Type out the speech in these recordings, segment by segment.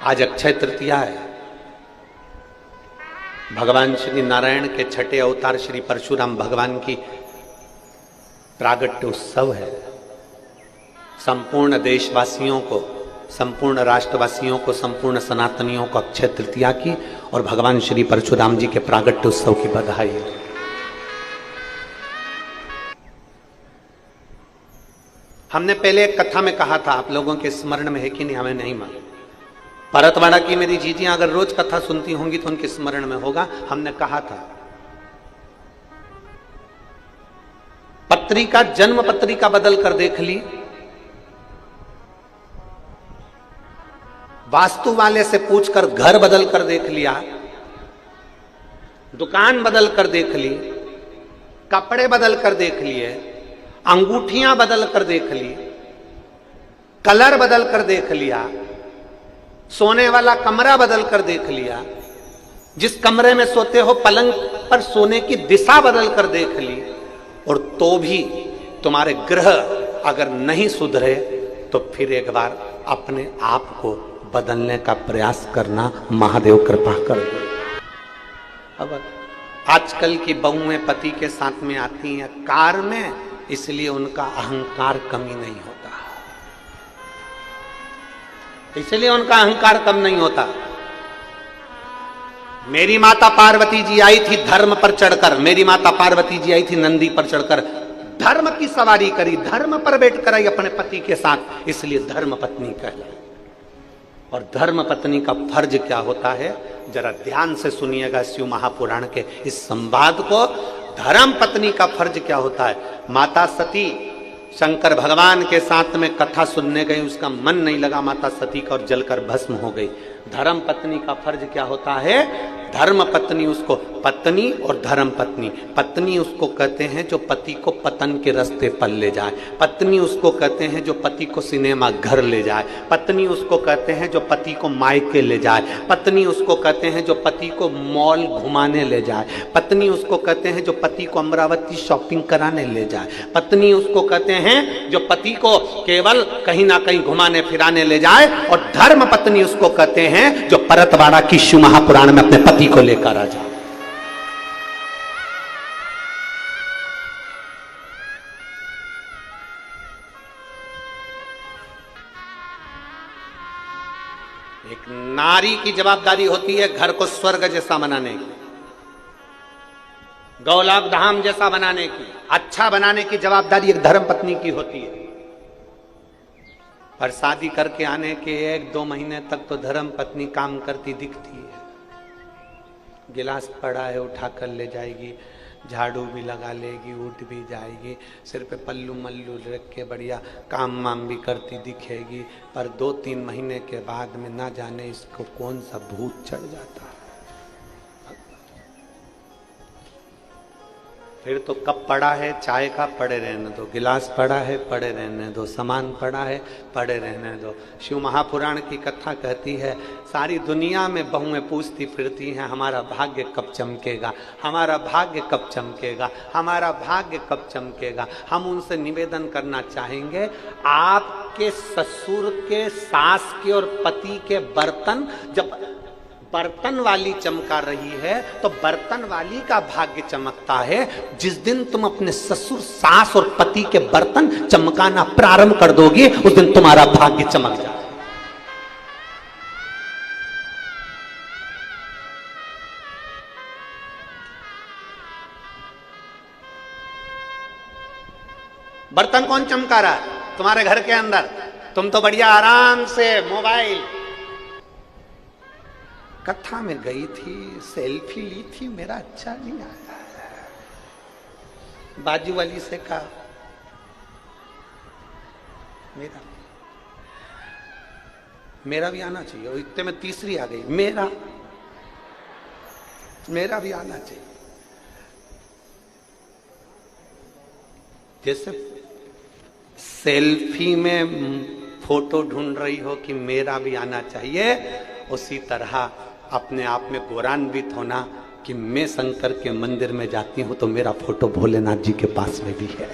आज अक्षय तृतीया है। भगवान श्री नारायण के छठे अवतार श्री परशुराम भगवान की प्रागट्य उत्सव है। संपूर्ण देशवासियों को, संपूर्ण राष्ट्रवासियों को, संपूर्ण सनातनियों को अक्षय तृतीया की और भगवान श्री परशुराम जी के प्रागट्य उत्सव की बधाई। हमने पहले एक कथा में कहा था, आप लोगों के स्मरण में है कि नहीं हमें नहीं मालूम। परतवाड़ा की मेरी जीजियां अगर रोज कथा सुनती होंगी तो उनके स्मरण में होगा। हमने कहा था पत्रिका, जन्म पत्रिका बदल कर देख ली, वास्तु वाले से पूछकर घर बदल कर देख लिया, दुकान बदल कर देख ली, कपड़े बदल कर देख लिए, अंगूठियां बदल कर देख ली, कलर बदल कर देख लिया, सोने वाला कमरा बदल कर देख लिया, जिस कमरे में सोते हो पलंग पर सोने की दिशा बदल कर देख ली, और तो भी तुम्हारे ग्रह अगर नहीं सुधरे तो फिर एक बार अपने आप को बदलने का प्रयास करना, महादेव कृपा कर दो। अब आजकल की बहुएं पति के साथ में आती हैं कार में, इसलिए उनका अहंकार कमी नहीं होता, इसलिए उनका अहंकार कम नहीं होता। मेरी माता पार्वती जी आई थी धर्म पर चढ़कर, मेरी माता पार्वती जी आई थी नंदी पर चढ़कर, धर्म की सवारी करी, धर्म पर बैठकर आई अपने पति के साथ, इसलिए धर्म पत्नी कहलाई। और धर्म पत्नी का फर्ज क्या होता है, जरा ध्यान से सुनिएगा शिव महापुराण के इस संवाद को। धर्म पत्नी का फर्ज क्या होता है। माता सती शंकर भगवान के साथ में कथा सुनने गई, उसका मन नहीं लगा माता सती का और जलकर भस्म हो गई। धर्म पत्नी का फर्ज क्या होता है। धर्म पत्नी उसको, पत्नी और धर्म पत्नी, पत्नी उसको कहते हैं जो पति को पतन के रास्ते पर ले जाए, पत्नी उसको कहते हैं जो पति को सिनेमा घर ले जाए, पत्नी उसको कहते हैं जो पति को मायके ले जाए, पत्नी उसको कहते हैं जो पति को मॉल घुमाने ले जाए, पत्नी उसको कहते हैं जो पति को अमरावती शॉपिंग कराने ले जाए, पत्नी उसको कहते हैं जो पति को केवल कहीं ना कहीं घुमाने फिराने ले जाए, और धर्म पत्नी उसको कहते हैं जो परतवाड़ा की शिव महापुराण में अपने पति को लेकर आ जाए। एक नारी की जवाबदारी होती है घर को स्वर्ग जैसा बनाने की, गौलाक धाम जैसा बनाने की, अच्छा बनाने की जवाबदारी एक धर्म पत्नी की होती है। पर शादी करके आने के 1-2 महीने तक तो धर्म पत्नी काम करती दिखती है। गिलास पड़ा है उठा कर ले जाएगी, झाड़ू भी लगा लेगी, उठ भी जाएगी, सिर पे पल्लू मल्लू रख के बढ़िया काम वाम भी करती दिखेगी। पर 2-3 महीने के बाद में ना जाने इसको कौन सा भूत चढ़ जाता है। फिर तो कप पड़ा है चाय का, पड़े रहने दो, गिलास पड़ा है पड़े रहने दो, सामान पड़ा है पड़े रहने दो। शिव महापुराण की कथा कहती है सारी दुनिया में बहुएं पूछती फिरती हैं हमारा भाग्य कब चमकेगा, हमारा भाग्य कब चमकेगा, हमारा भाग्य कब चमकेगा। हम उनसे निवेदन करना चाहेंगे, आपके ससुर के, सास के और पति के बर्तन जब बर्तन वाली चमका रही है तो बर्तन वाली का भाग्य चमकता है। जिस दिन तुम अपने ससुर, सास और पति के बर्तन चमकाना प्रारंभ कर दोगे उस दिन तुम्हारा भाग्य चमक जाए। बर्तन कौन चमका रहा है तुम्हारे घर के अंदर? तुम तो बढ़िया आराम से मोबाइल। कथा में गई थी, सेल्फी ली थी, मेरा अच्छा नहीं आया। बाजू वाली से कहा मेरा भी आना चाहिए, और इतने में तीसरी आ गई, मेरा भी आना चाहिए। जैसे सेल्फी में फोटो ढूंढ रही हो कि मेरा भी आना चाहिए, उसी तरह अपने आप में गौरवान्वित होना कि मैं शंकर के मंदिर में जाती हूं तो मेरा फोटो भोलेनाथ जी के पास में भी है,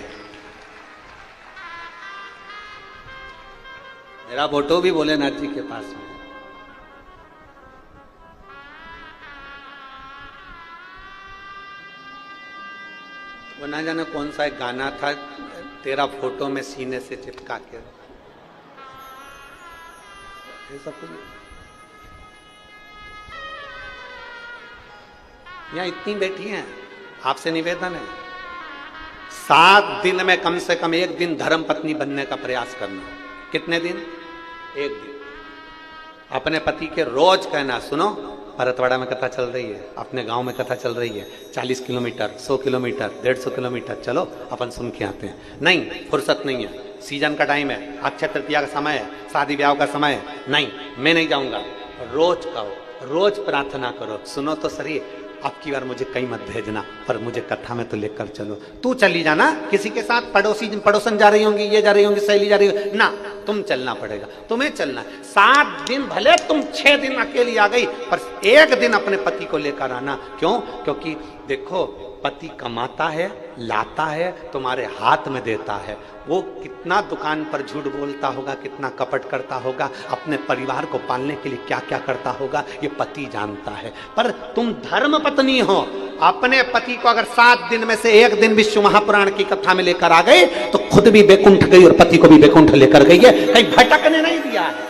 मेरा फोटो भी भोलेनाथ जी के पास में। वो ना जाने कौन सा एक गाना था, तेरा फोटो में सीने से चिपका के, ऐसा कुछ। यहाँ इतनी बैठी हैं, आपसे निवेदन है 7 दिन में कम से कम 1 दिन धर्म पत्नी बनने का प्रयास करना। कितने दिन? 1 दिन। अपने पति के रोज कहना, सुनो भरतवाड़ा में कथा चल रही है, अपने गांव में कथा चल रही है, 40 किलोमीटर, 100 किलोमीटर, 150 किलोमीटर, चलो अपन सुन के आते हैं। नहीं, फुर्सत नहीं है, सीजन का टाइम है, अक्षय तृतीया का समय है, शादी ब्याह का समय है, नहीं मैं नहीं जाऊंगा। रोज कहो, रोज प्रार्थना करो, सुनो तो सही, अब की बार मुझे कहीं मत भेजना, पर मुझे कथा में तो लेकर चलो। तू चली जाना किसी के साथ, पड़ोसन जा रही होंगी, ये जा रही होंगी, सहेली जा रही होगी ना, तुम चलना पड़ेगा, तुम्हें चलना है। 7 दिन भले तुम 6 दिन अकेली आ गई, पर 1 दिन अपने पति को लेकर आना। क्यों? क्योंकि देखो पति कमाता है, लाता है, तुम्हारे हाथ में देता है। वो कितना दुकान पर झूठ बोलता होगा, कितना कपट करता होगा, अपने परिवार को पालने के लिए क्या क्या करता होगा, ये पति जानता है। पर तुम धर्म पत्नी हो, अपने पति को अगर 7 दिन में से 1 दिन विश्व महापुराण की कथा में लेकर आ गए तो खुद भी बैकुंठ गई और पति को भी बैकुंठ लेकर गई है, कहीं भटकने नहीं दिया है।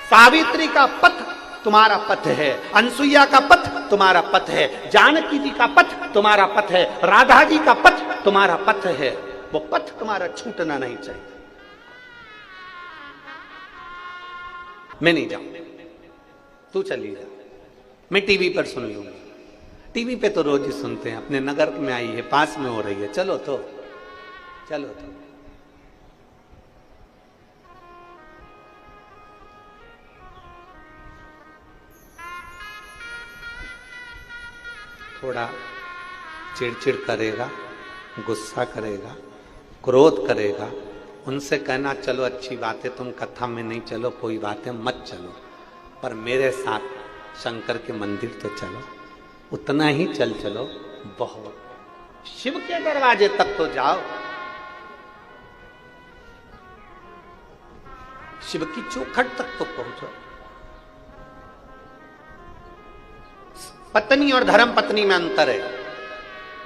सावित्री का पथ तुम्हारा पथ है, अनसुईया का पथ तुम्हारा पथ है, जानकी जी का पथ तुम्हारा पथ है, राधा जी का पथ तुम्हारा पथ है। वो पथ तुम्हारा छूटना नहीं चाहिए। मैं नहीं जाऊंगा, तू चली जा, मैं टीवी पर सुन लूंगा। टीवी पे तो रोज ही सुनते हैं, अपने नगर में आई है, पास में हो रही है, चलो तो, चलो तो। थोड़ा चिड़चिड़ करेगा, गुस्सा करेगा, क्रोध करेगा, उनसे कहना चलो अच्छी बात है, तुम कथा में नहीं चलो, कोई बात है, मत चलो, पर मेरे साथ शंकर के मंदिर तो चलो, उतना ही चल चलो, बहुत। शिव के दरवाजे तक तो जाओ, शिव की चौखट तक तो पहुंचो। पत्नी और धर्म पत्नी में अंतर है।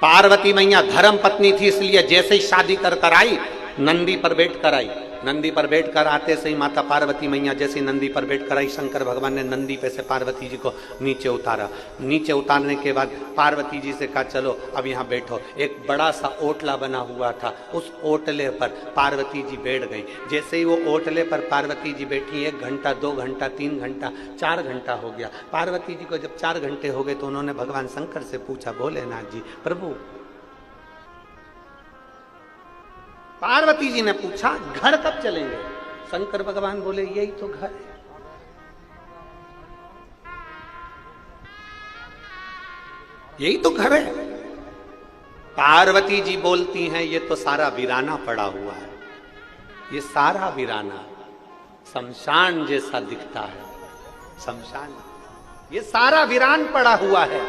पार्वती मैया धर्म पत्नी थी, इसलिए जैसे ही शादी कर आई नंदी पर बैठ कर आई। नंदी पर बैठ कर आते से ही माता पार्वती मैया जैसे नंदी पर बैठ कर आई, शंकर भगवान ने नंदी पे से पार्वती जी को नीचे उतारा। नीचे उतारने के बाद पार्वती जी से कहा चलो अब यहाँ बैठो। एक बड़ा सा ओटला बना हुआ था, उस ओटले पर पार्वती जी बैठ गई। जैसे ही वो ओटले पर पार्वती जी बैठी, 1 घंटा, 2 घंटा, 3 घंटा, 4 घंटा हो गया। पार्वती जी को जब 4 घंटे हो गए तो उन्होंने भगवान शंकर से पूछा, भोलेनाथ जी, प्रभु। पार्वती जी ने पूछा घर कब चलेंगे? शंकर भगवान बोले यही तो घर है, यही तो घर है। पार्वती जी बोलती हैं ये तो सारा वीराना पड़ा हुआ है, ये सारा वीराना शमशान जैसा दिखता है, शमशान, ये सारा वीरान पड़ा हुआ है।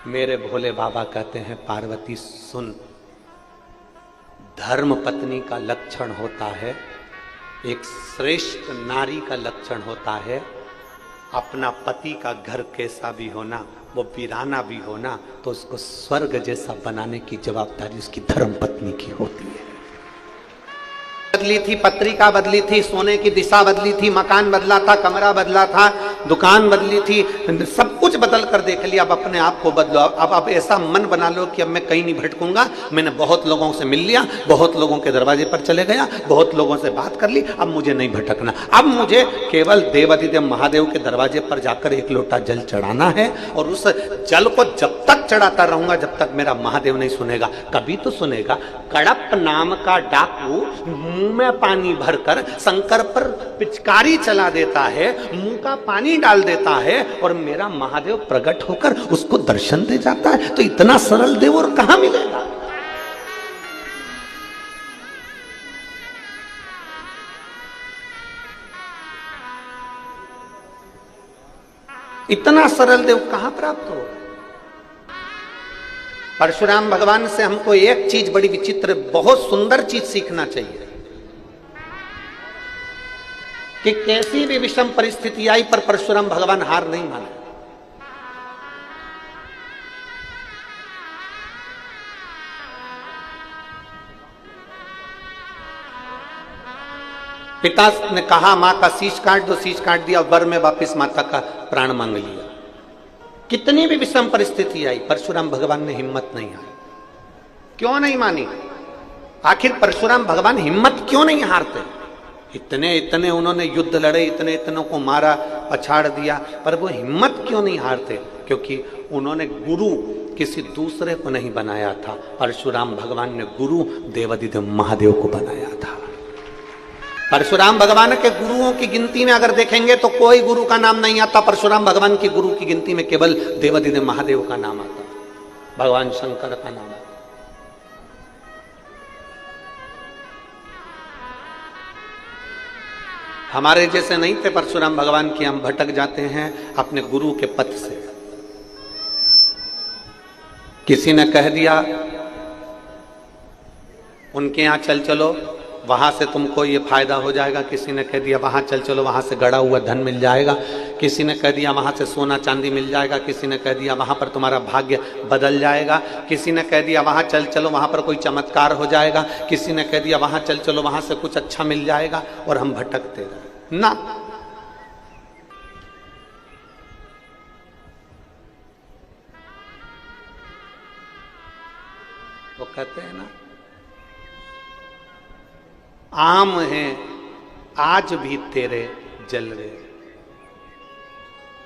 मेरे भोले बाबा कहते हैं पार्वती सुन, धर्म पत्नी का लक्षण होता है, एक श्रेष्ठ नारी का लक्षण होता है, अपना पति का घर कैसा भी होना, वो वीराना भी होना, तो उसको स्वर्ग जैसा बनाने की जवाबदारी उसकी धर्म पत्नी की होती है। बदली थी, पत्रिका बदली थी, सोने की दिशा बदली थी, मकान बदला था, कमरा बदला था, दुकान बदली थी, सब कुछ बदल कर देख लिया। अब अपने आप को बदलो, अब ऐसा मन बना लो कि अब मैं कहीं नहीं भटकूंगा। मैंने बहुत लोगों से मिल लिया, बहुत लोगों के दरवाजे पर चले गया, बहुत लोगों से बात कर ली, अब मुझे नहीं भटकना। अब मुझे केवल देवाधिदेव महादेव के दरवाजे पर जाकर 1 लोटा जल चढ़ाना है, और उस जल को जब तक चढ़ाता रहूंगा जब तक मेरा महादेव नहीं सुनेगा। कभी तो सुनेगा। कड़प नाम का डाकू मुंह में पानी भरकर शंकर पर पिचकारी चला देता है, मुंह का पानी डाल देता है, और मेरा महादेव प्रकट होकर उसको दर्शन दे जाता है। तो इतना सरल देव और कहां मिलेगा? इतना सरल देव कहां प्राप्त होगा? परशुराम भगवान से हमको एक चीज बड़ी विचित्र, बहुत सुंदर चीज सीखना चाहिए कि कैसी भी विषम परिस्थिति आई पर परशुराम भगवान हार नहीं माने। पिता ने कहा मां का शीश काट दो, शीश काट दिया, वर में वापिस माता का प्राण मांग लिया। कितनी भी विषम परिस्थिति आई, परशुराम भगवान ने हिम्मत नहीं हारी। क्यों नहीं मानी? आखिर परशुराम भगवान हिम्मत क्यों नहीं हारते? इतने उन्होंने युद्ध लड़े, इतनों को मारा, पछाड़ दिया, पर वो हिम्मत क्यों नहीं हारते? क्योंकि उन्होंने गुरु किसी दूसरे को नहीं बनाया था, परशुराम भगवान ने गुरु देवादिदेव महादेव को बनाया था। परशुराम भगवान के गुरुओं की गिनती में अगर देखेंगे तो कोई गुरु का नाम नहीं आता, परशुराम भगवान की गुरु की गिनती में केवल देवादिदेव महादेव का नाम आता, भगवान शंकर का नाम आता। हमारे जैसे नहीं थे परशुराम भगवान की, हम भटक जाते हैं अपने गुरु के पथ से। किसी ने कह दिया उनके यहां चल चलो, वहां से तुमको ये फायदा हो जाएगा। किसी ने कह दिया वहां चल चलो, वहां से गड़ा हुआ धन मिल जाएगा। किसी ने कह दिया वहां से सोना चांदी मिल जाएगा। किसी ने कह दिया वहां पर तुम्हारा भाग्य बदल जाएगा। किसी ने कह दिया वहां चल चलो, वहां पर कोई चमत्कार हो जाएगा। किसी ने कह दिया वहां चल चलो, वहां से कुछ अच्छा मिल जाएगा। और हम भटकते रहे ना। वो कहते हैं ना, आम है आज भी तेरे जलवे,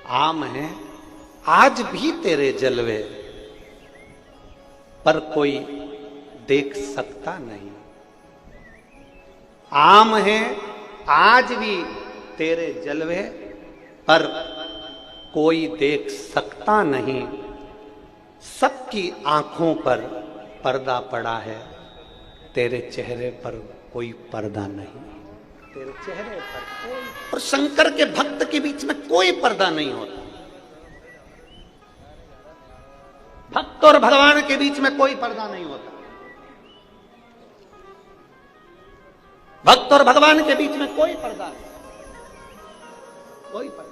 आम है आज भी तेरे जलवे, पर कोई देख सकता नहीं। आम है आज भी तेरे जलवे, पर कोई देख सकता नहीं। सबकी आंखों पर पर्दा पड़ा है, तेरे चेहरे पर कोई पर्दा नहीं। तेरे चेहरे पर कोई, और शंकर के भक्त के बीच में कोई पर्दा नहीं होता। भक्त और भगवान के बीच में कोई पर्दा नहीं होता। भक्त और भगवान के बीच में कोई पर्दा नहीं, कोई पर्दा।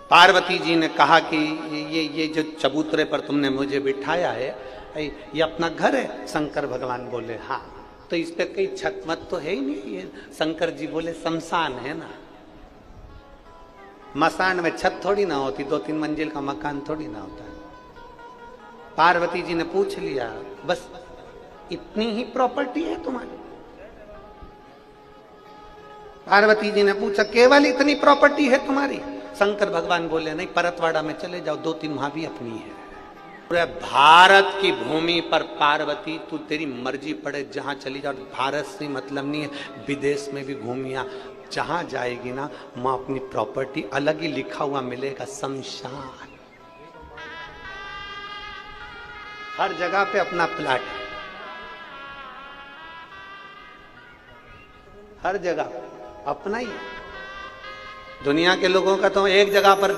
पार्वती जी ने कहा कि ये जो चबूतरे पर तुमने मुझे बिठाया है, ये अपना घर है? शंकर भगवान बोले हाँ। तो इस पे कई छत मत तो है ही नहीं। ये शंकर जी बोले शमशान है ना, मसान में छत थोड़ी ना होती, 2-3 मंजिल का मकान थोड़ी ना होता है। पार्वती जी ने पूछ लिया, बस इतनी ही प्रॉपर्टी है तुम्हारी? पार्वती जी ने पूछा केवल इतनी प्रॉपर्टी है तुम्हारी? शंकर भगवान बोले नहीं, परतवाड़ा में चले जाओ, 2-3 वहां भी अपनी है। पूरे भारत की भूमि पर पार्वती तू तेरी मर्जी पड़े जहां चली जाओ, भारत से मतलब नहीं है, विदेश में भी घूमिया, जहां जाएगी ना मां अपनी प्रॉपर्टी अलग ही लिखा हुआ मिलेगा, शमशान। हर जगह पे अपना प्लाट है, हर जगह अपना ही। दुनिया के लोगों का तो एक जगह पर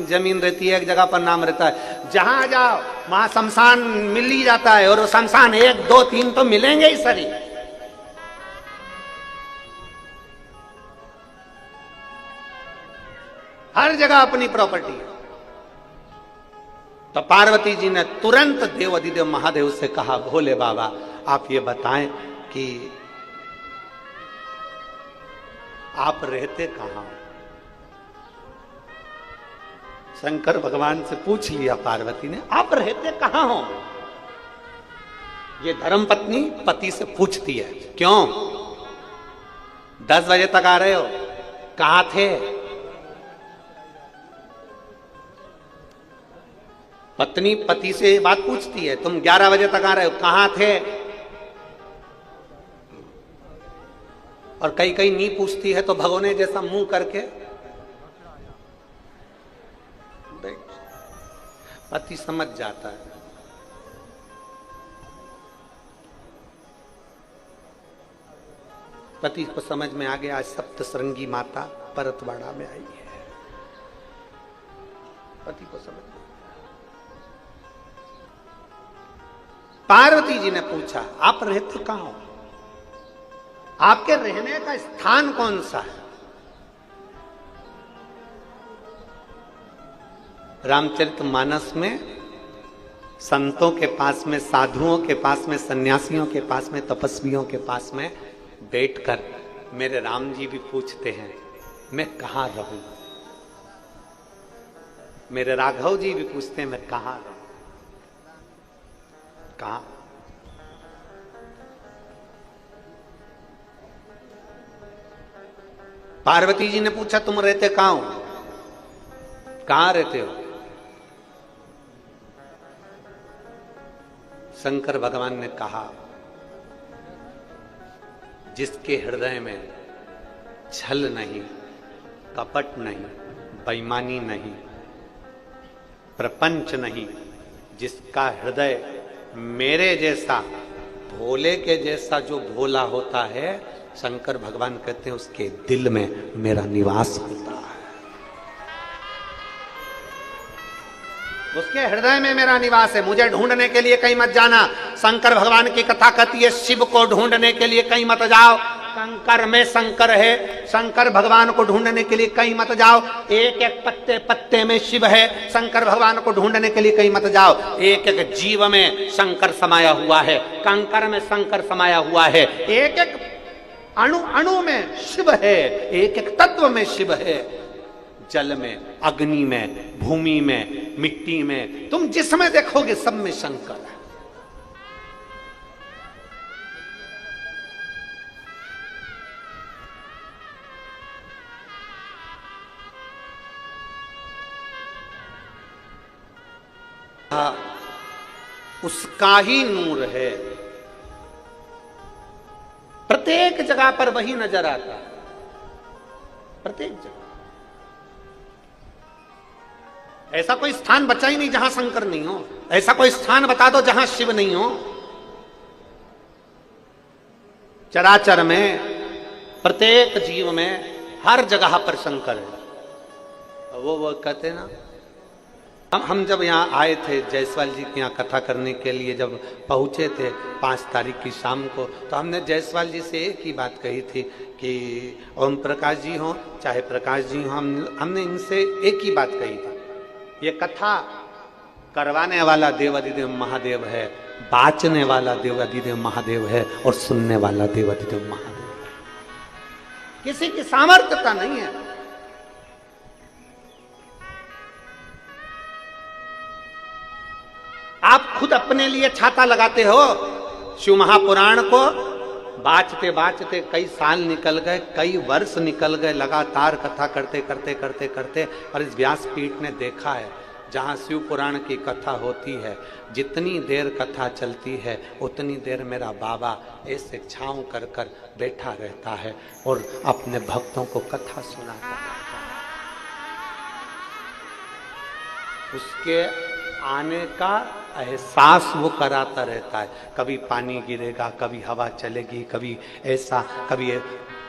जमीन रहती है, एक जगह पर नाम रहता है। जहां जाओ वहां शमशान मिल ही जाता है, और वो शमशान 1, 2, 3 तो मिलेंगे ही सरी। हर जगह अपनी प्रॉपर्टी है। तो पार्वती जी ने तुरंत देवादिदेव महादेव से कहा, भोले बाबा आप ये बताएं कि आप रहते कहां? शंकर भगवान से पूछ लिया पार्वती ने, आप रहते कहां हो? ये धर्म पत्नी पति से पूछती है, क्यों 10 बजे तक आ रहे हो, कहां थे? पत्नी पति से बात पूछती है, तुम 11 बजे तक आ रहे हो, कहां थे? और कई कई नहीं पूछती है तो भगोने जैसा मुंह करके पति समझ जाता है। पति को समझ में आ गया, आज सप्तश्रृंगी माता परतवाड़ा में आई है। पति को समझ में। पार्वती जी ने पूछा, आप रहते कहां हो? आपके रहने का स्थान कौन सा है? रामचरितमानस में संतों के पास में, साधुओं के पास में, सन्यासियों के पास में, तपस्वियों के पास में बैठकर मेरे राम जी भी पूछते हैं मैं कहां रहूं। मेरे राघव जी भी पूछते हैं मैं कहां रहूं, कहां। पार्वती जी ने पूछा तुम रहते कहां हो, कहां रहते हो। शंकर भगवान ने कहा जिसके हृदय में छल नहीं, कपट नहीं, बेईमानी नहीं, प्रपंच नहीं, जिसका हृदय मेरे जैसा, भोले के जैसा जो भोला होता है, शंकर भगवान कहते हैं उसके दिल में मेरा निवास होता है, उसके हृदय में मेरा निवास है। मुझे ढूंढने के लिए कहीं मत जाना। शंकर भगवान की कथा कहती है शिव को ढूंढने के लिए कहीं मत जाओ, कंकर में शंकर है। शंकर भगवान को ढूंढने के लिए कहीं मत जाओ, एक एक पत्ते पत्ते में शिव है। शंकर भगवान को ढूंढने के लिए कहीं मत जाओ, एक एक जीव में शंकर समाया हुआ है, कंकर में शंकर समाया हुआ है, एक एक अणु अणु में शिव है, एक एक तत्व में शिव है। जल में, अग्नि में, भूमि में, मिट्टी में, तुम जिसमें देखोगे सब में शंकर है। उसका ही नूर है, प्रत्येक जगह पर वही नजर आता, प्रत्येक जगह। ऐसा कोई स्थान बचा ही नहीं जहां शंकर नहीं हो, ऐसा कोई स्थान बता दो जहां शिव नहीं हो। चराचर में, प्रत्येक जीव में, हर जगह पर शंकर है। वो कहते हैं ना, हम जब यहाँ आए थे जायसवाल जी के यहाँ कथा करने के लिए, जब पहुँचे थे 5 तारीख की शाम को, तो हमने जायसवाल जी से एक ही बात कही थी कि ओम प्रकाश जी हो चाहे प्रकाश जी हो, हमने इनसे एक ही बात कही थी, ये कथा करवाने वाला देवाधिदेव महादेव है, बाचने वाला देवाधिदेव महादेव है, और सुनने वाला देवाधिदेव महादेव है। किसी की सामर्थ्यता नहीं है। आप खुद अपने लिए छाता लगाते हो। शिव महापुराण को बाचते बाचते कई साल निकल गए, कई वर्ष निकल गए, लगातार कथा करते करते करते करते, और इस व्यासपीठ ने देखा है जहाँ शिव पुराण की कथा होती है, जितनी देर कथा चलती है उतनी देर मेरा बाबा ऐसे छांव कर कर बैठा रहता है और अपने भक्तों को कथा सुनाता रहता है। उसके आने का एहसास वो कराता रहता है। कभी पानी गिरेगा, कभी हवा चलेगी, कभी ऐसा, कभी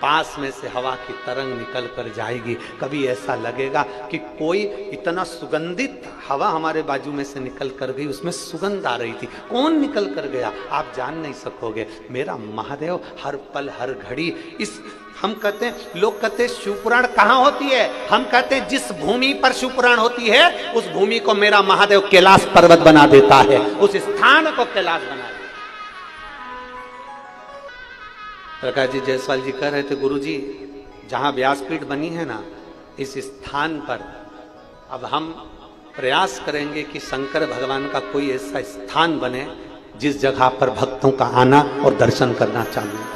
पास में से हवा की तरंग निकल कर जाएगी, कभी ऐसा लगेगा कि कोई इतना सुगंधित हवा हमारे बाजू में से निकल कर गई, उसमें सुगंध आ रही थी। कौन निकल कर गया आप जान नहीं सकोगे। मेरा महादेव हर पल हर घड़ी इस, हम कहते हैं, लोग कहते हैं शिवपुराण कहाँ होती है, हम कहते हैं जिस भूमि पर शिवपुराण होती है उस भूमि को मेरा महादेव कैलाश पर्वत बना देता है, उस स्थान को कैलाश बना देता है। प्रकाश जी जायसवाल जी कह रहे थे, गुरुजी जहां व्यासपीठ बनी है ना, इस स्थान पर अब हम प्रयास करेंगे कि शंकर भगवान का कोई ऐसा स्थान बने जिस जगह पर भक्तों का आना और दर्शन करना चालू है।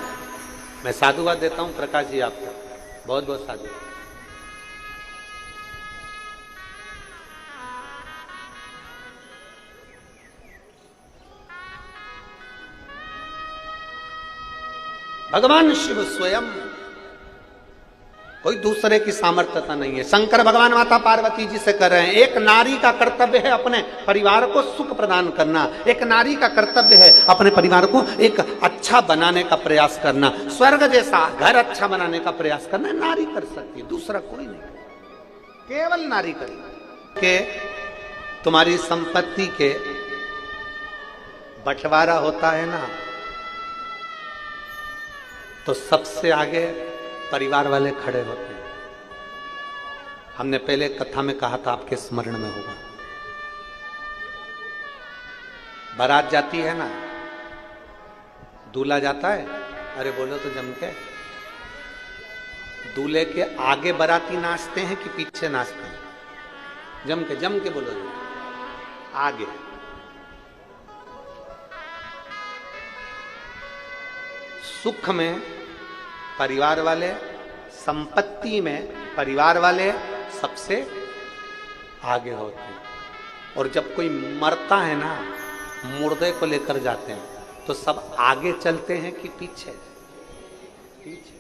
मैं साधुवाद देता हूं प्रकाश जी आपको, बहुत बहुत साधुवाद। भगवान शिव स्वयं, कोई दूसरे की सामर्थ्यता नहीं है। शंकर भगवान माता पार्वती जी से कर रहे हैं, एक नारी का कर्तव्य है अपने परिवार को सुख प्रदान करना, एक नारी का कर्तव्य है अपने परिवार को एक अच्छा बनाने का प्रयास करना, स्वर्ग जैसा घर अच्छा बनाने का प्रयास करना नारी कर सकती है, दूसरा कोई नहीं, केवल नारी करेगी। के तुम्हारी संपत्ति के बंटवारा होता है ना, तो सबसे आगे परिवार वाले खड़े होते हैं। हमने पहले कथा में कहा था, आपके स्मरण में होगा, बारात जाती है ना, दूल्हा जाता है, अरे बोलो तो जम के, दूल्हे के आगे बाराती नाचते हैं कि पीछे नाचते हैं? जम के बोलो, आगे। सुख में परिवार वाले, संपत्ति में परिवार वाले सबसे आगे होते हैं। और जब कोई मरता है ना, मुर्दे को लेकर जाते हैं, तो सब आगे चलते हैं कि पीछे? पीछे।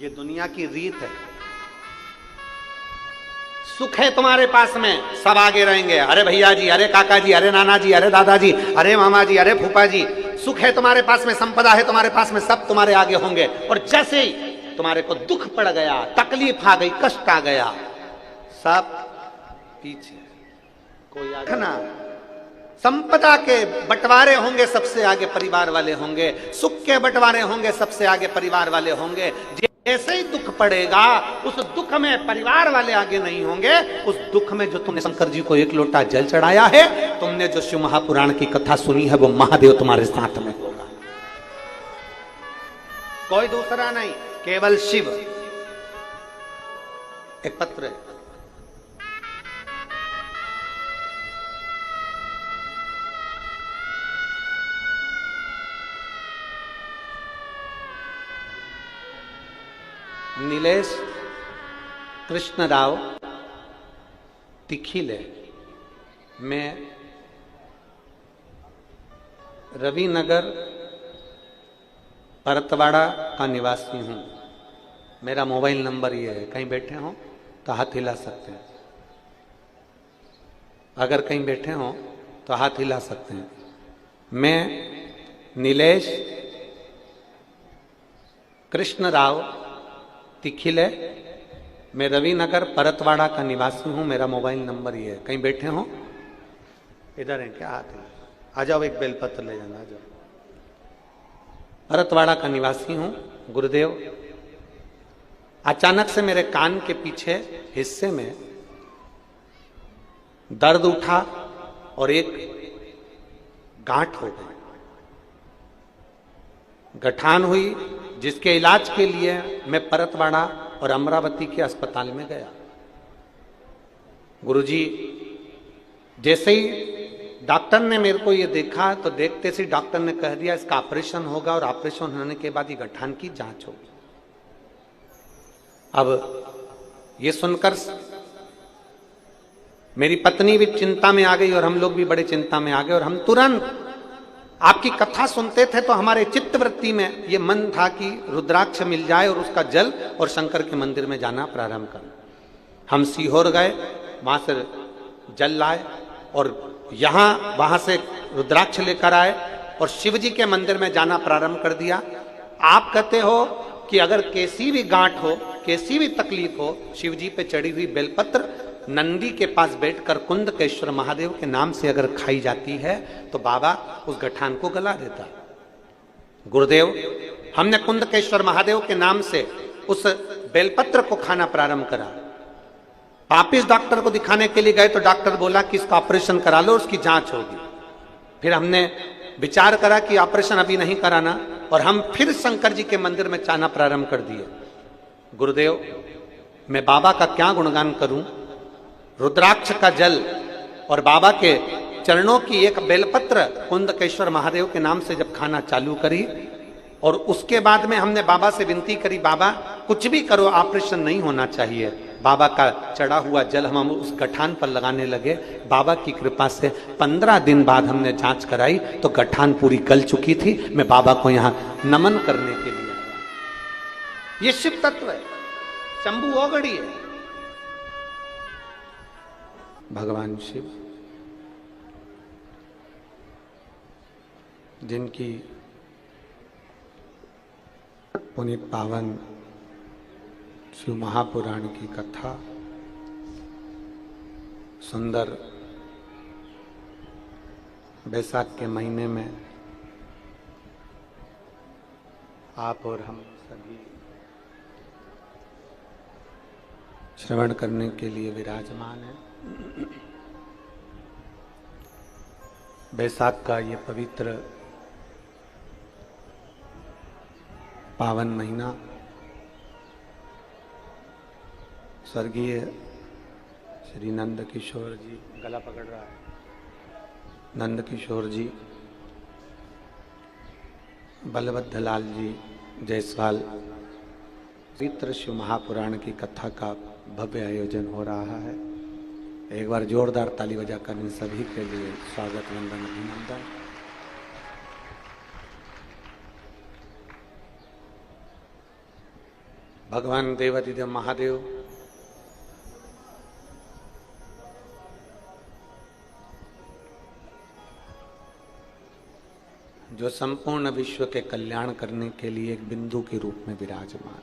ये दुनिया की रीत है। सुख है तुम्हारे पास में, सब आगे रहेंगे, अरे भैया जी, अरे काका जी, अरे नाना जी, अरे दादाजी, अरे मामा जी, अरे फूफा जी। सुख है तुम्हारे पास में, संपदा है तुम्हारे पास में, सब तुम्हारे आगे होंगे। और जैसे ही तुम्हारे को दुख पड़ गया, तकलीफ आ गई, कष्ट आ गया, सब पीछे, कोई आगे ना। संपदा के बंटवारे होंगे, सबसे आगे परिवार वाले होंगे। सुख के बंटवारे होंगे, सबसे आगे परिवार वाले होंगे। जैसे ही दुख पड़ेगा, उस दुख में परिवार वाले आगे नहीं होंगे। उस दुख में जो तुमने शंकर जी को एक लोटा जल चढ़ाया है, तुमने जो शिव महापुराण की कथा सुनी है, वो महादेव तुम्हारे साथ में होगा, कोई दूसरा नहीं, केवल शिव। एक पत्र है, नीलेश कृष्णराव तिखिले, मैं रविनगर परतवाड़ा का निवासी हूं। मेरा मोबाइल नंबर ये है, कहीं बैठे हो तो हाथ हिला सकते हैं, अगर कहीं बैठे हो तो हाथ हिला सकते हैं। मैं नीलेश कृष्णराव तिखिले, मैं रविनगर परतवाड़ा का निवासी हूं। मेरा मोबाइल नंबर ये है, कहीं बैठे हो? इधर है क्या? हाथ है, आ जाओ, एक बेलपत्र ले जाना, आ जाओ। परतवाड़ा का निवासी हूं। गुरुदेव, अचानक से मेरे कान के पीछे हिस्से में दर्द उठा और एक गांठ हो गई, गठान हुई, जिसके इलाज के लिए मैं परतवाड़ा और अमरावती के अस्पताल में गया। गुरुजी, जैसे ही डॉक्टर ने मेरे को ये देखा, तो देखते से डॉक्टर ने कह दिया इसका ऑपरेशन होगा, और ऑपरेशन होने के बाद ये गठान की जांच होगी। अब ये सुनकर मेरी पत्नी भी चिंता में आ गई और हम लोग भी बड़े चिंता में आ गए। और हम तुरंत आपकी कथा सुनते थे तो हमारे चित्तवृत्ति में ये मन था कि रुद्राक्ष मिल जाए और उसका जल और शंकर के मंदिर में जाना प्रारंभ कर। हम सीहोर गए, वहां से जल लाए और यहां वहां से रुद्राक्ष लेकर आए और शिव जी के मंदिर में जाना प्रारंभ कर दिया। आप कहते हो कि अगर कैसी भी गांठ हो, कैसी भी तकलीफ हो, शिव जी पे चढ़ी हुई बेलपत्र नंदी के पास बैठकर कुंदकेश्वर महादेव के नाम से अगर खाई जाती है तो बाबा उस गठान को गला देता। गुरुदेव, हमने कुंदकेश्वर महादेव के नाम से उस बेलपत्र को खाना प्रारंभ करा। वापिस डॉक्टर को दिखाने के लिए गए तो डॉक्टर बोला कि इसका ऑपरेशन करा लो, उसकी जांच होगी। फिर हमने विचार करा कि ऑपरेशन अभी नहीं कराना और हम फिर शंकर जी के मंदिर में जाना प्रारंभ कर दिए। गुरुदेव, मैं बाबा का क्या गुणगान करूं। रुद्राक्ष का जल और बाबा के चरणों की एक बेलपत्र कुंदकेश्वर महादेव के नाम से जब खाना चालू करी, और उसके बाद में हमने बाबा से विनती करी, बाबा कुछ भी करो, ऑपरेशन नहीं होना चाहिए। बाबा का चढ़ा हुआ जल हम उस गठान पर लगाने लगे। बाबा की कृपा से 15 दिन बाद हमने जांच कराई तो गठान पूरी गल चुकी थी। मैं बाबा को यहाँ नमन करने के लिए आया। ये शिव तत्व है, शंभु ओगड़ी है। भगवान शिव जिनकी पुनीत पावन शिव महापुराण की कथा सुंदर बैसाख के महीने में आप और हम सभी श्रवण करने के लिए विराजमान है। बैसाख का ये पवित्र पावन महीना स्वर्गीय श्री नंद किशोर जी, गला पकड़ रहा है, नंद किशोर जी, बलभद्रलाल जी जायसवाल पवित्र शिव महापुराण की कथा का भव्य आयोजन हो रहा है। एक बार जोरदार ताली बजाकर इन सभी के लिए स्वागत वंदन अभिनंदन। भगवान देवादिदेव महादेव जो संपूर्ण विश्व के कल्याण करने के लिए एक बिंदु के रूप में विराजमान,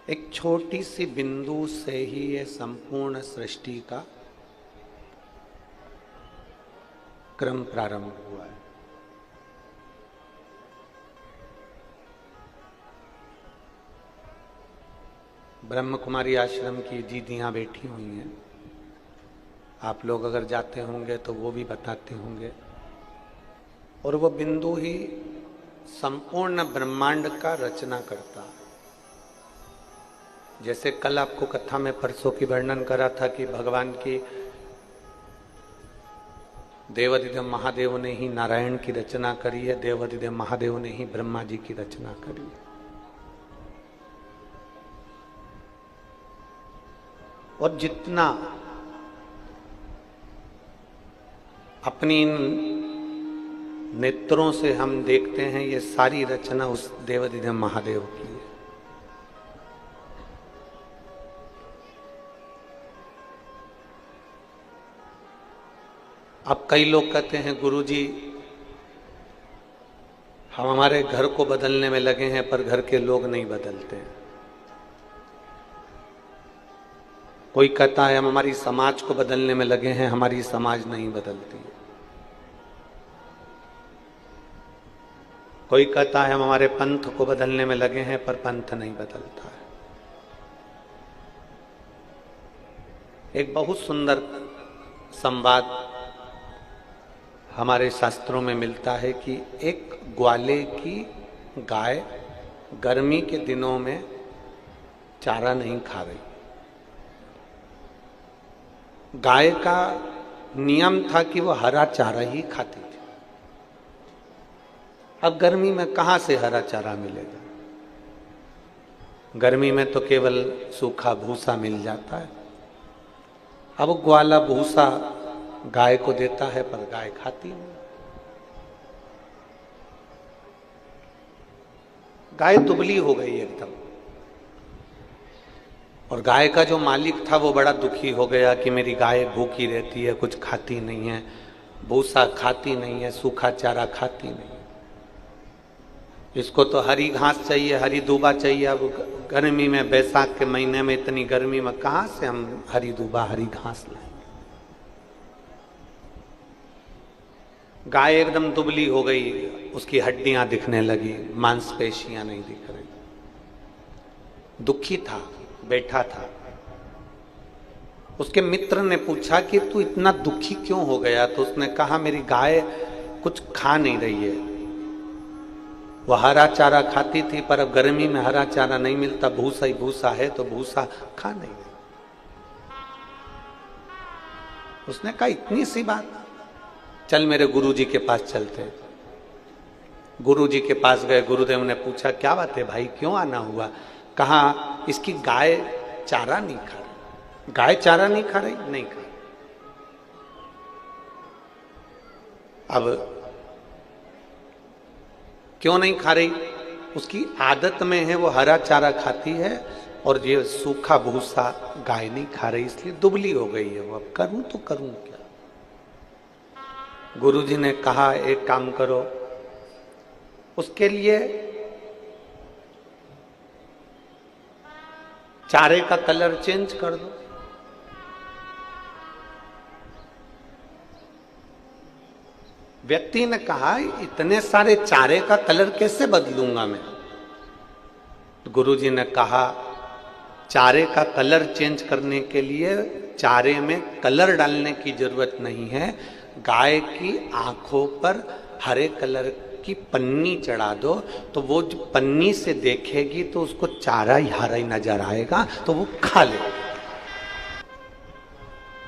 एक छोटी सी बिंदु से ही ये संपूर्ण सृष्टि का क्रम प्रारंभ हुआ है। ब्रह्म कुमारी आश्रम की दीदियां बैठी हुई हैं, आप लोग अगर जाते होंगे तो वो भी बताते होंगे। और वो बिंदु ही संपूर्ण ब्रह्मांड का रचना करता है। जैसे कल आपको कथा में परसों की वर्णन करा था कि भगवान की देवादिदेव महादेव ने ही नारायण की रचना करी है, देवादिदेव महादेव ने ही ब्रह्मा जी की रचना करी है। और जितना अपनी इन नेत्रों से हम देखते हैं, ये सारी रचना उस देवादिदेव महादेव की है। अब कई लोग कहते हैं गुरुजी हम हमारे घर को बदलने में लगे हैं पर घर के लोग नहीं बदलते हैं। कोई कहता है हम हमारी समाज को बदलने में लगे हैं, हमारी समाज नहीं बदलती है। कोई कहता है हम हमारे पंथ को बदलने में लगे हैं पर पंथ नहीं बदलता है। एक बहुत सुंदर संवाद हमारे शास्त्रों में मिलता है कि एक ग्वाले की गाय गर्मी के दिनों में चारा नहीं खा रही। गाय का नियम था कि वो हरा चारा ही खाती थी। अब गर्मी में कहां से हरा चारा मिलेगा? गर्मी में तो केवल सूखा भूसा मिल जाता है। अब ग्वाला भूसा गाय को देता है पर गाय खाती नहीं। गाय दुबली हो गई एकदम। और गाय का जो मालिक था वो बड़ा दुखी हो गया कि मेरी गाय भूखी रहती है, कुछ खाती नहीं है, भूसा खाती नहीं है, सूखा चारा खाती नहीं है। इसको तो हरी घास चाहिए, हरी दूबा चाहिए। अब गर्मी में, बैसाख के महीने में इतनी गर्मी में कहां से हम हरी दूबा, हरी घास लाएं? गाय एकदम दुबली हो गई, उसकी हड्डियां दिखने लगी, मांसपेशियां नहीं दिख रही। दुखी था, बैठा था। उसके मित्र ने पूछा कि तू इतना दुखी क्यों हो गया? तो उसने कहा मेरी गाय कुछ खा नहीं रही है। वह हरा चारा खाती थी पर अब गर्मी में हरा चारा नहीं मिलता, भूसा ही भूसा है तो भूसा खा नहीं रही। उसने कहा इतनी सी बात, चल मेरे गुरुजी के पास चलते। गुरुजी के पास गए। गुरुदेव ने पूछा क्या बात है भाई, क्यों आना हुआ? कहा इसकी गाय चारा नहीं खा रही। गाय चारा नहीं खा रही? नहीं खा रही। अब क्यों नहीं खा रही? उसकी आदत में है, वो हरा चारा खाती है और ये सूखा भूसा गाय नहीं खा रही, इसलिए दुबली हो गई है वो। अब करूं तो करूं क्या? गुरुजी ने कहा एक काम करो, उसके लिए चारे का कलर चेंज कर दो। व्यक्ति ने कहा इतने सारे चारे का कलर कैसे बदलूंगा मैं? गुरुजी ने कहा चारे का कलर चेंज करने के लिए चारे में कलर डालने की जरूरत नहीं है। गाय की आंखों पर हरे कलर की पन्नी चढ़ा दो तो वो जो पन्नी से देखेगी तो उसको चारा ही हरा ही नजर आएगा, तो वो खा ले।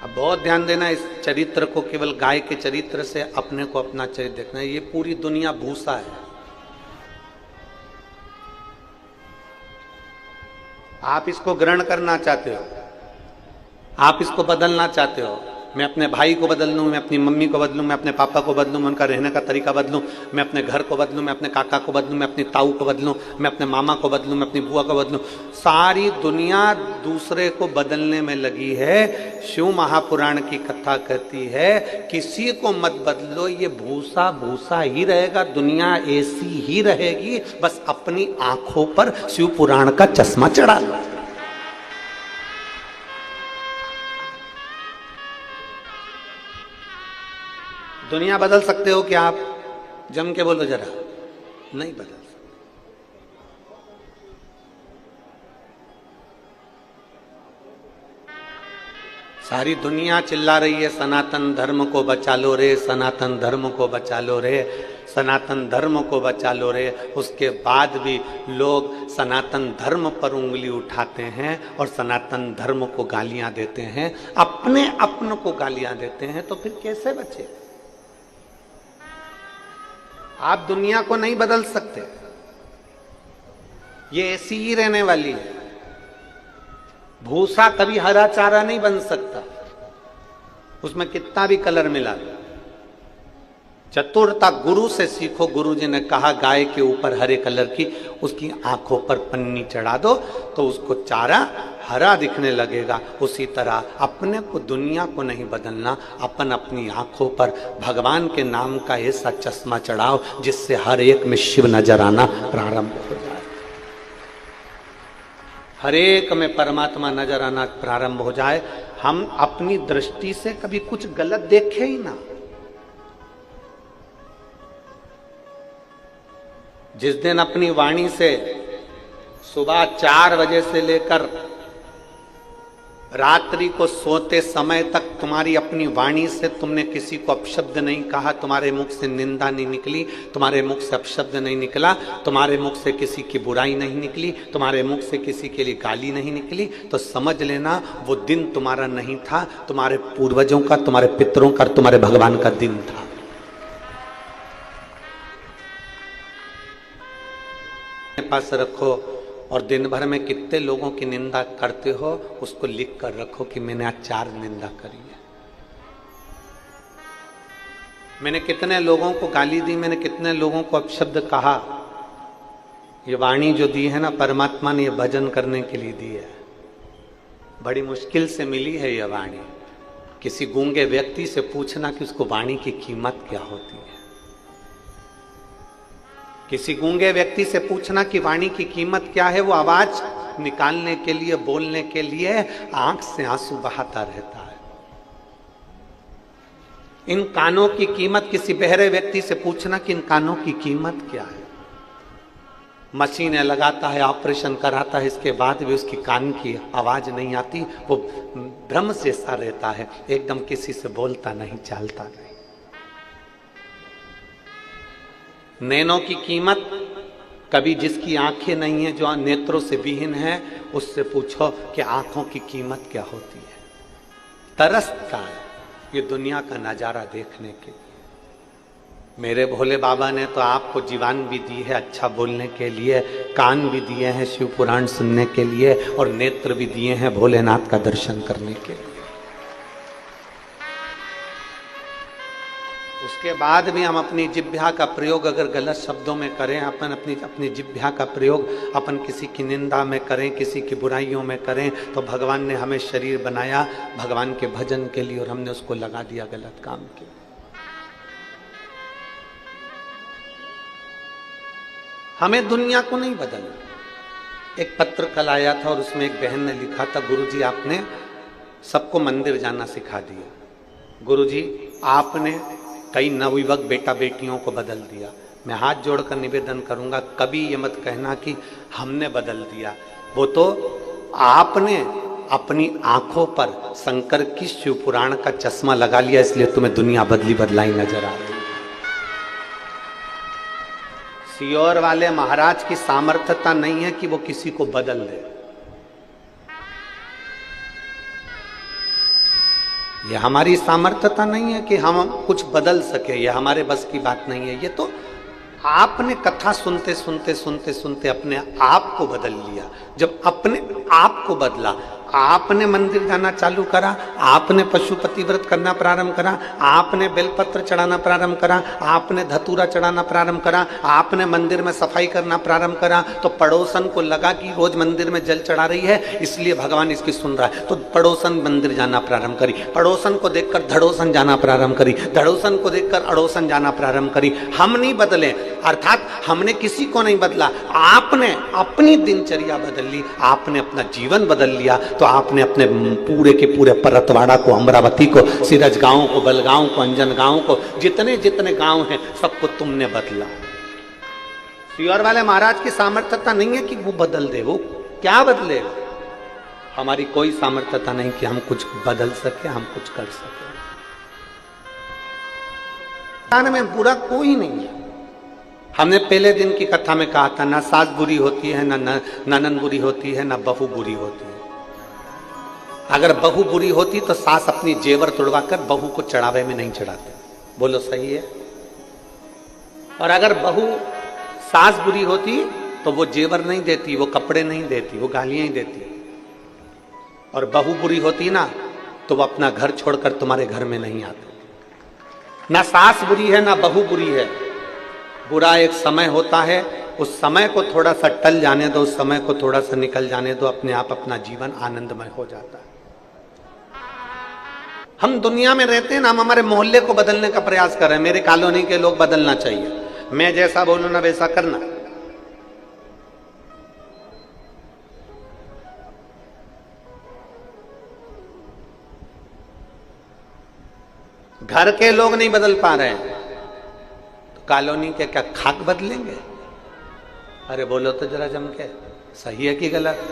अब बहुत ध्यान देना इस चरित्र को, केवल गाय के चरित्र से अपने को अपना चरित्र देखना है। ये पूरी दुनिया भूसा है। आप इसको ग्रहण करना चाहते हो, आप इसको बदलना चाहते हो। मैं अपने भाई को बदल लूँ, मैं अपनी मम्मी को बदलूँ, मैं अपने पापा को बदलूँ, मैं उनका रहने का तरीका बदलूँ, मैं अपने घर को बदलूँ, मैं अपने काका को बदलूँ, मैं अपनी ताऊ को बदलूँ, मैं अपने मामा को बदलूँ, मैं अपनी बुआ को बदलूँ। सारी दुनिया दूसरे को बदलने में लगी है। शिव महापुराण की कथा कहती है किसी को मत बदलो, ये भूसा भूसा ही रहेगा, दुनिया ऐसी ही रहेगी, बस अपनी आंखों पर शिव पुराण का चश्मा चढ़ा लो। दुनिया बदल सकते हो क्या आप? जम के बोलो जरा। नहीं बदल सकते। सारी दुनिया चिल्ला रही है सनातन धर्म को बचा लो रे, सनातन धर्म को बचा लो रे, सनातन धर्म को बचा लो रे। उसके बाद भी लोग सनातन धर्म पर उंगली उठाते हैं और सनातन धर्म को गालियां देते हैं, अपने अपन को गालियां देते हैं, तो फिर कैसे बचे? आप दुनिया को नहीं बदल सकते, ये ऐसी ही रहने वाली है। भूसा कभी हरा चारा नहीं बन सकता, उसमें कितना भी कलर मिला दो। चतुरता गुरु से सीखो। गुरु जी ने कहा गाय के ऊपर हरे कलर की उसकी आंखों पर पन्नी चढ़ा दो तो उसको चारा हरा दिखने लगेगा। उसी तरह अपने को, दुनिया को नहीं बदलना, अपन अपनी आंखों पर भगवान के नाम का ऐसा चश्मा चढ़ाओ जिससे हर एक में शिव नजर आना प्रारंभ हो जाए, हर एक में परमात्मा नजर आना प्रारंभ हो जाए। हम अपनी दृष्टि से कभी कुछ गलत देखे ही ना। जिस दिन अपनी वाणी से सुबह 4 बजे से लेकर रात्रि को सोते समय तक तुम्हारी अपनी वाणी से तुमने किसी को अपशब्द नहीं कहा, तुम्हारे मुख से निंदा नहीं निकली, तुम्हारे मुख से अपशब्द नहीं निकला, तुम्हारे मुख से किसी की बुराई नहीं निकली, तुम्हारे मुख से किसी के लिए गाली नहीं निकली, तो समझ लेना वो दिन तुम्हारा नहीं था, तुम्हारे पूर्वजों का, तुम्हारे पितरों का, तुम्हारे भगवान का दिन था। पास रखो और दिन भर में कितने लोगों की निंदा करते हो उसको लिख कर रखो कि मैंने आज 4 निंदा करी है, मैंने कितने लोगों को गाली दी, मैंने कितने लोगों को अपशब्द कहा। ये वाणी जो दी है ना परमात्मा ने, ये भजन करने के लिए दी है। बड़ी मुश्किल से मिली है ये वाणी। किसी गूंगे व्यक्ति से पूछना कि उसको वाणी की कीमत क्या होती है। किसी गूंगे व्यक्ति से पूछना कि वाणी की कीमत क्या है, वो आवाज निकालने के लिए, बोलने के लिए आंख से आंसू बहाता रहता है। इन कानों की कीमत, किसी बहरे व्यक्ति से पूछना कि इन कानों की कीमत क्या है। मशीनें लगाता है, ऑपरेशन कराता है, इसके बाद भी उसकी कान की आवाज नहीं आती, वो भ्रम से सा रहता है, एकदम किसी से बोलता नहीं, चालता नहीं। नैनों की कीमत, कभी जिसकी आंखें नहीं है, जो नेत्रों से विहीन है, उससे पूछो कि आंखों की कीमत क्या होती है। तरसता है ये दुनिया का नजारा देखने के लिए। मेरे भोले बाबा ने तो आपको जीवान भी दी है अच्छा बोलने के लिए, कान भी दिए हैं शिव पुराण सुनने के लिए, और नेत्र भी दिए हैं भोलेनाथ का दर्शन करने के लिए। उसके बाद भी हम अपनी जिह्वा का प्रयोग अगर गलत शब्दों में करें, अपनी जिह्वा का प्रयोग अपन किसी की निंदा में करें, किसी की बुराइयों में करें, तो भगवान ने हमें शरीर बनाया भगवान के भजन के लिए और हमने उसको लगा दिया गलत काम के लिए। हमें दुनिया को नहीं बदलना। एक पत्र कल आया था और उसमें एक बहन ने लिखा था, गुरुजी आपने सबको मंदिर जाना सिखा दिया, गुरुजी आपने कई नवयुवक बेटा बेटियों को बदल दिया। मैं हाथ जोड़कर निवेदन करूंगा, कभी ये मत कहना कि हमने बदल दिया। वो तो आपने अपनी आंखों पर शंकर की शिव पुराण का चश्मा लगा लिया, इसलिए तुम्हें दुनिया बदली बदलाई नजर आ रही है। सियोर वाले महाराज की सामर्थ्यता नहीं है कि वो किसी को बदल दे। ये हमारी सामर्थ्यता नहीं है कि हम कुछ बदल सके, ये हमारे बस की बात नहीं है। ये तो आपने कथा सुनते सुनते सुनते सुनते अपने आप को बदल लिया। जब अपने आप को बदला, आपने मंदिर जाना चालू करा, आपने पशुपति व्रत करना प्रारंभ करा, आपने बेलपत्र चढ़ाना प्रारंभ करा, आपने धतूरा चढ़ाना प्रारंभ करा, आपने मंदिर में सफाई करना प्रारंभ करा, तो पड़ोसन को लगा कि रोज मंदिर में जल चढ़ा रही है, इसलिए भगवान इसकी सुन रहा है, तो पड़ोसन मंदिर जाना प्रारंभ करी। पड़ोसन को देखकर धड़ोसन जाना प्रारंभ करी, धड़ोसन को देखकर अड़ोसन जाना प्रारंभ करी। हम नहीं बदले, अर्थात हमने किसी को नहीं बदला, आपने अपनी दिनचर्या बदल ली, आपने अपना जीवन बदल लिया। तो आपने अपने पूरे के पूरे परतवाड़ा को, अमरावती को, सिरज गांव को, बलगांव को, अंजन गांव को, जितने जितने गांव हैं सबको तुमने बदला। सियोर वाले महाराज की सामर्थ्यता नहीं है कि वो बदल दे, वो क्या बदले। हमारी कोई सामर्थ्यता नहीं कि हम कुछ बदल सके, हम कुछ कर सके। में बुरा कोई नहीं है। हमने पहले दिन की कथा में कहा था, ना सास बुरी होती है, ना ननन बुरी होती है, ना बहू बुरी होती है। अगर बहू बुरी होती तो सास अपनी जेवर तुड़वाकर बहू को चढ़ावे में नहीं चढ़ाते। बोलो सही है। और अगर बहू सास बुरी होती तो वो जेवर नहीं देती, वो कपड़े नहीं देती, वो गालियां ही देती। और बहू बुरी होती ना तो वो अपना घर छोड़कर तुम्हारे घर में नहीं आती। ना सास बुरी है ना बहू बुरी है, बुरा एक समय होता है, उस समय को थोड़ा सा टल जाने दो, उस समय को थोड़ा सा निकल जाने दो, अपने आप अपना जीवन आनंदमय हो जाता है। हम दुनिया में रहते हैं ना, हम हमारे मोहल्ले को बदलने का प्रयास कर रहे हैं। मेरे कॉलोनी के लोग बदलना चाहिए, मैं जैसा बोलूं ना वैसा करना। घर के लोग नहीं बदल पा रहे हैं तो कॉलोनी के क्या खाक बदलेंगे? अरे बोलो तो जरा जम के, सही है कि गलत?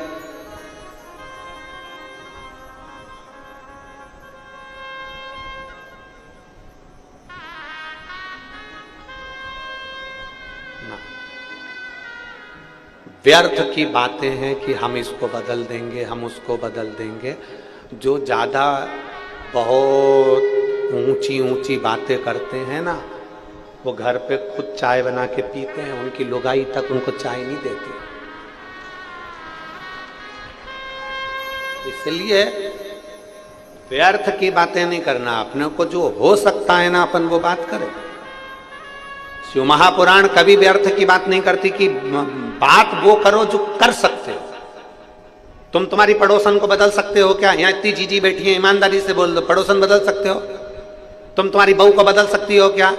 व्यर्थ की बातें हैं कि हम इसको बदल देंगे, हम उसको बदल देंगे। जो ज्यादा बहुत ऊंची ऊंची बातें करते हैं ना, वो घर पे खुद चाय बना के पीते हैं, उनकी लुगाई तक उनको चाय नहीं देती। इसलिए व्यर्थ की बातें नहीं करना, अपने को जो हो सकता है ना अपन वो बात करें। शिव महापुराण कभी व्यर्थ की बात नहीं करती कि बात वो करो जो कर सकते हो। तुम तुम्हारी पड़ोसन को बदल सकते हो क्या? यहाँ इतनी जीजी बैठी है, ईमानदारी से बोल दो, पड़ोसन बदल सकते हो? तुम तुम्हारी बहू को बदल सकती हो क्या?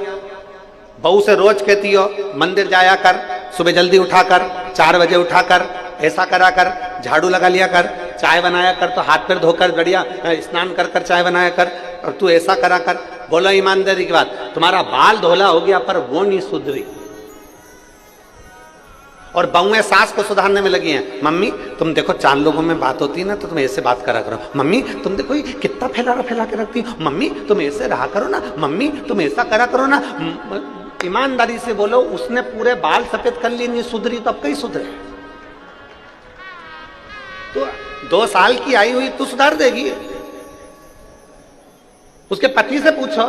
बहू से रोज कहती हो मंदिर जाया कर, सुबह जल्दी उठाकर, 4 बजे उठाकर, ऐसा करा कर, झाड़ू लगा लिया कर, चाय बनाया कर, तो हाथ पैर धोकर बढ़िया स्नान कर कर चाय बनाया कर, और तू ऐसा करा कर। बोलो ईमानदारी की बात, तुम्हारा बाल धोला हो गया पर वो नहीं सुधरी। और बहुएं सास को सुधारने में लगी हैं। मम्मी तुम देखो 4 लोगों में बात होती है ना तो तुम ऐसे बात करा करो। मम्मी तुम देखो कितना फैला के रखती हो। मम्मी तुम ऐसे रहा करो ना। मम्मी तुम ऐसा करा करो ना। ईमानदारी से बोलो, उसने पूरे बाल सफेद कर लिए, नहीं सुधरी तो अब कहीं सुधरे? तो 2 साल की आई हुई तू सुधार देगी? उसके पति से पूछो,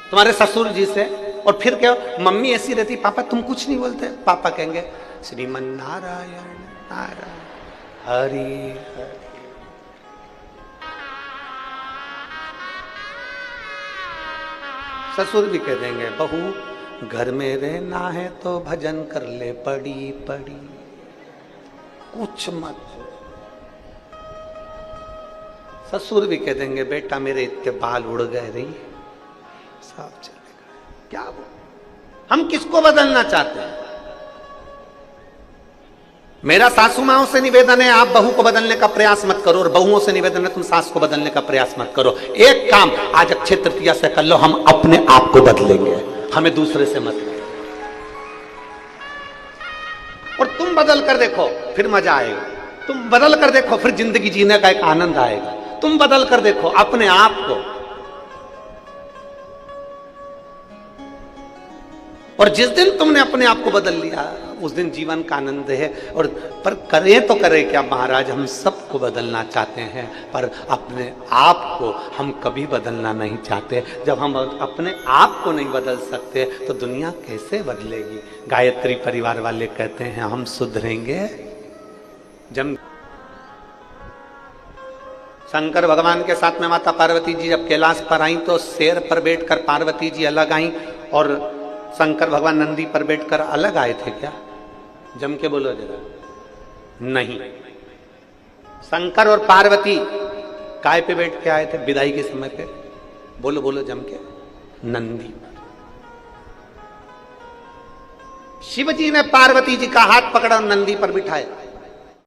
तुम्हारे ससुर जी से। और फिर क्या, मम्मी ऐसी रहती, पापा तुम कुछ नहीं बोलते। पापा कहेंगे श्रीमन नारायण नारायण हरि हरि। ससुर भी कह देंगे बहू घर में रहना है तो भजन कर ले पड़ी पड़ी, कुछ मत। ससुर भी कह देंगे बेटा मेरे इतने बाल उड़ गए रही, सब चलेगा। क्या वो हम किसको बदलना चाहते हैं? मेरा सासू माओं से निवेदन है, आप बहू को बदलने का प्रयास मत करो, और बहुओं से निवेदन है तुम सास को बदलने का प्रयास मत करो। एक काम आज अक्षय तृतीया से कर लो, हम अपने आप को बदलेंगे, हमें दूसरे से मत। और तुम तुम बदल कर देखो फिर मजा आएगा, तुम बदल कर देखो फिर जिंदगी जीने का एक आनंद आएगा, तुम बदल कर देखो अपने आप को। और जिस दिन तुमने अपने आप को बदल लिया उस दिन जीवन का आनंद है। और पर करें तो करें क्या महाराज, हम सबको बदलना चाहते हैं पर अपने आप को हम कभी बदलना नहीं चाहते। जब हम अपने आप को नहीं बदल सकते तो दुनिया कैसे बदलेगी। गायत्री परिवार वाले कहते हैं हम सुधरेंगे जब शंकर भगवान के साथ में माता पार्वती जी जब कैलाश पर आई तो शेर पर बैठकर पार्वती जी अलग आई और शंकर भगवान नंदी पर बैठकर अलग आए थे क्या? जम के बोलो जरा। नहीं, शंकर और पार्वती काय पे बैठ के आए थे विदाई के समय पे? बोलो बोलो जम के। नंदी पर। शिव जी ने पार्वती जी का हाथ पकड़ा और नंदी पर बिठाया।